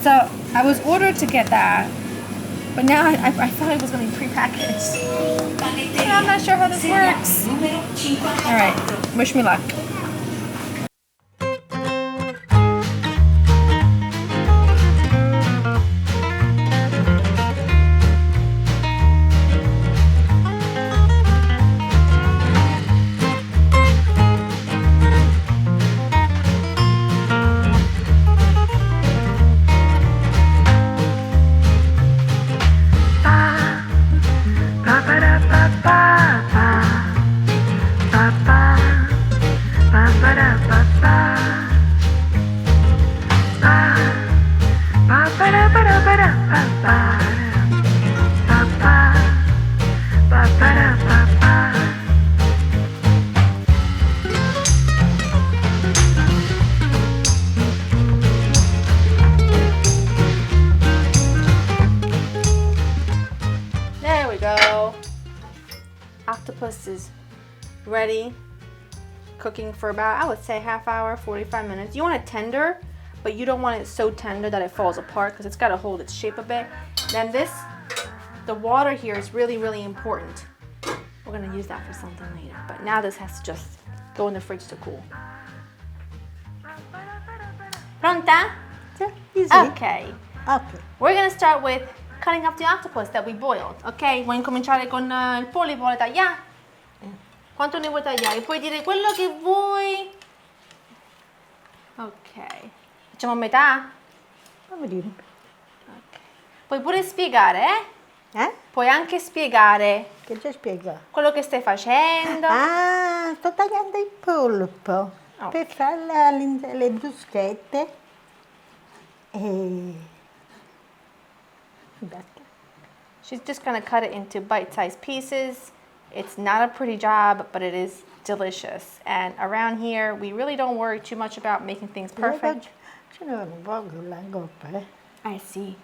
So I was ordered to get that, but now I thought it was going to be prepackaged. And I'm not sure how this works. All right, wish me luck. There we go. Octopus is ready, cooking for about, I would say, half hour, 45 minutes. You want it tender, but you don't want it so tender that it falls apart because it's got to hold its shape a bit. Then the water here is really, really important. We're going to use that for something later, but now this has to just go in the fridge to cool. Pronta? Easy. Okay. Okay. We're going to start with cutting up the octopus that we boiled, ok? Vuoi incominciare con il polipo, vuole tagliare? Quanto ne vuoi tagliare? Puoi dire quello che vuoi. Ok. Facciamo a metà? Fammi dire. Ok. Puoi pure spiegare, Puoi anche spiegare Che già spiega. quello che stai facendo. Ah, sto tagliando il polpo per fare le bruschette. E basta. She's just gonna cut it into bite-sized pieces. It's not a pretty job, but it is delicious. And around here, we really don't worry too much about making things perfect. Ce ne vuole un po' con la coppa, I see.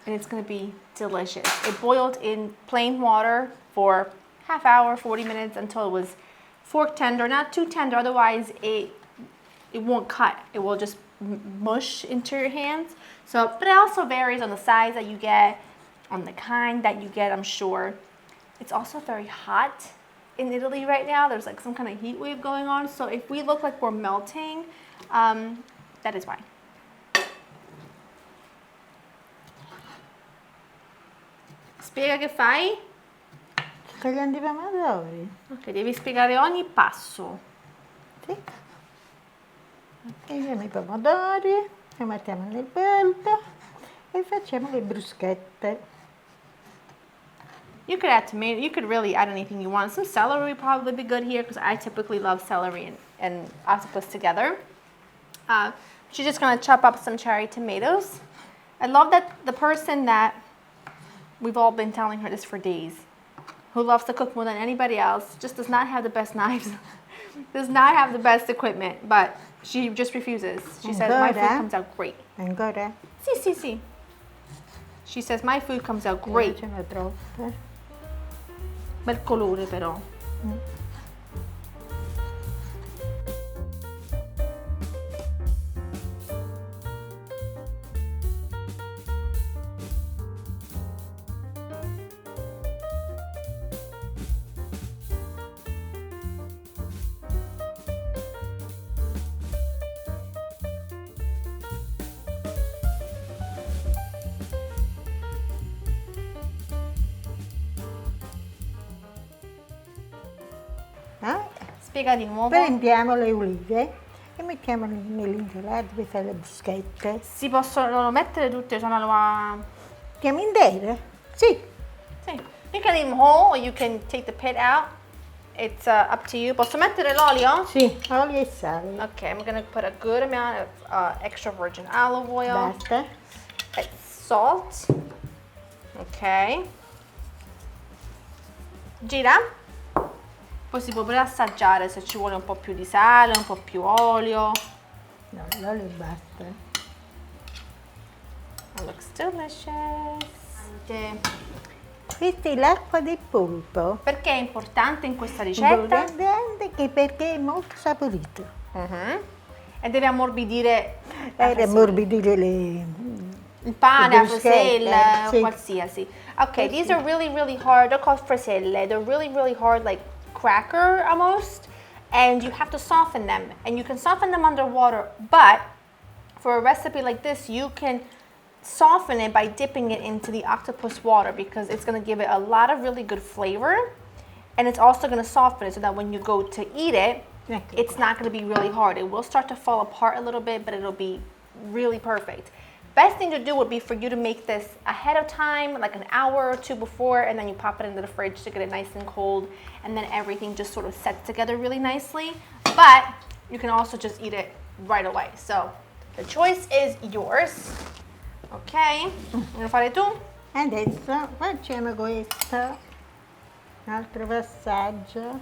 And it's gonna be delicious. It boiled in plain water for half hour, 40 minutes until it was fork tender, not too tender, otherwise it won't cut. It will just mush into your hands. So, but it also varies on the size that you get, on the kind that you get, I'm sure. It's also very hot in Italy right now. There's like some kind of heat wave going on. So if we look like we're melting, that is why. Spiega che fai? Sto tagliando i pomodori. Ok, devi spiegare ogni passo. Sì. Tagliamo i pomodori, li mettiamo nel polpo e facciamo le bruschette. You could add tomato. You could really add anything you want. Some celery would probably be good here because I typically love celery and octopus together. She's just gonna chop up some cherry tomatoes. I love that the person that we've all been telling her this for days, who loves to cook more than anybody else, just does not have the best knives, does not have the best equipment, but she just refuses. She says my food comes out great. Ancora? Sì. She says my food comes out great. Ce n'è troppe. Bel colore però. Spiega di nuovo. Prendiamo le olive e mettiamole nell'insalata per fare le bruschette. Si possono mettere tutte, sono la... Mettiamo intere? Sì. Sì. You can leave them whole or you can take the pit out. It's up to you. Posso mettere l'olio? Sì, olio e sale. Okay, I'm gonna put a good amount of extra virgin olive oil. Basta. And salt. Ok. Gira. Poi si può pure assaggiare se ci vuole un po' più di sale, un po' più olio. No, l'olio basta. It looks delicious. Questa è l'acqua del polpo. Perché è importante in questa ricetta? Perché è molto saporito. E deve ammorbidire Ed è morbidire il pane, la bruschette, frisella, sì. qualsiasi. Okay, these are really, really hard. They're called friselle. They're really, really hard, like cracker almost. And you have to soften them. And you can soften them underwater, but for a recipe like this, you can soften it by dipping it into the octopus water because it's going to give it a lot of really good flavor. And it's also going to soften it so that when you go to eat it, it's not going to be really hard. It will start to fall apart a little bit, but it'll be really perfect. Best thing to do would be for you to make this ahead of time, like an hour or two before, and then you pop it into the fridge to get it nice and cold, and then everything just sort of sets together really nicely. But you can also just eat it right away. So the choice is yours. Ok? Vuoi fare tu? Adesso facciamo questo. Un altro passaggio.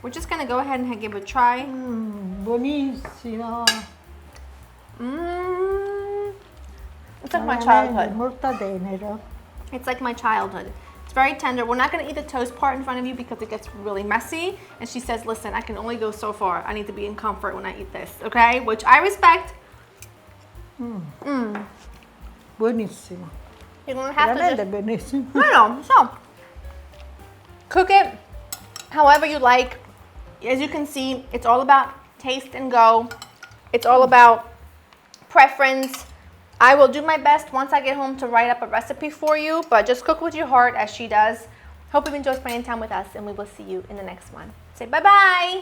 We're just gonna go ahead and give it a try. Buonissimo. It's like my childhood. Molto tenero. It's like my childhood. It's very tender. We're not gonna eat the toast part in front of you because it gets really messy. And she says, listen, I can only go so far. I need to be in comfort when I eat this, okay? Which I respect. Buonissimo. You don't have to Veramente just... buonissimo. No. So, cook it however you like. As you can see, it's all about taste and go. It's all about preference. I will do my best once I get home to write up a recipe for you, but just cook with your heart as she does. Hope you enjoy spending time with us, and we will see you in the next one. Say bye-bye.